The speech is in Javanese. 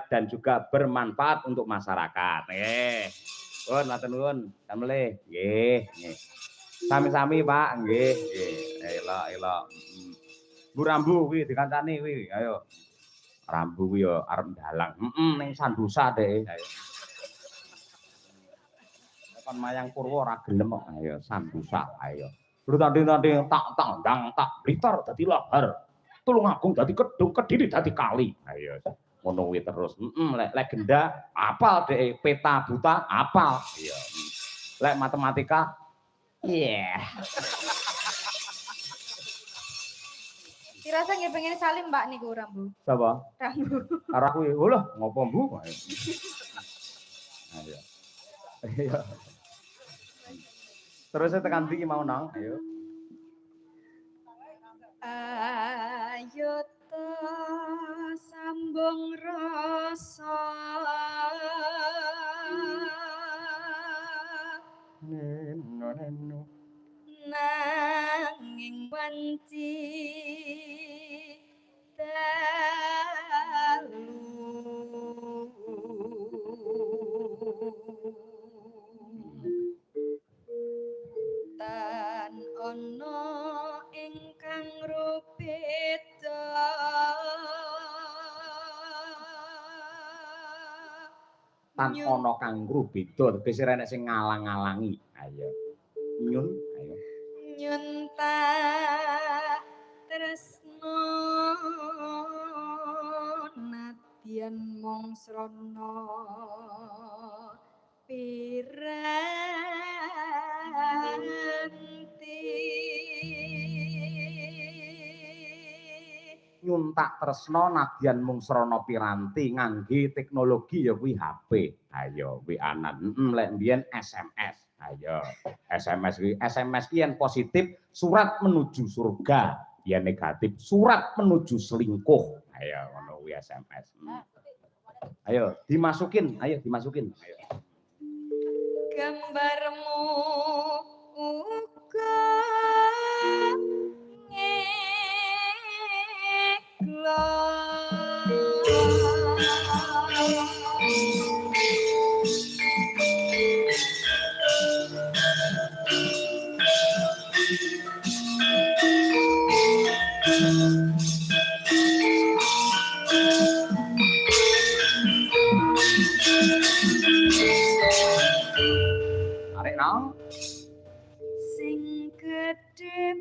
dan juga bermanfaat untuk masyarakat. Pun matur nuwun, damel nggih, nggih. Sami-sami Pak, nggih, nggih. Elok-elok. Bu Rambu kuwi dikancani kuwi, ayo. Rambu kuwi ya arep ndalang. Ning Sandusa dhek. Ayo. Kon mayang Purwo ora gelem kok. Ayo Sandusa, ayo. Lu tanding-tanding tak tandang tak Blitar dadi lahar. Tulungagung dadi Kedung, Kediri dadi kali. Ayo. Ngono kuwi terus. Lek legenda apal dhek, peta buta apal. Iya. Lek matematika iya. Dirasa nggih pengen salim Mbak niku Rambu. Sapa? Rambu. Karo aku ya, lho ngopo Bu? Ayo. Ayo. Terus tekan ndi mau nang? Ayo. Ayo to sambung rasa Neno. nanging wanci dalu tan ono ingkang rupeda Tan ana kang beda tegese renek sing ngalang-alangi. Ayo. Nyun, ayo. nyun tak tresno nadyan mong srana piranti Nyun tak tresno nadyan mung srana piranti ngangge teknologi ya kuwi HP. Ayo WA-an. Lek mbiyen SMS. Ayo. SMS ki yen positif surat menuju surga, yen negatif surat menuju selingkuh. Ayo ngono kuwi SMS. Ayo dimasukin, ayo dimasukin. Ayo. gambarmu uga Arek nang sing gedhe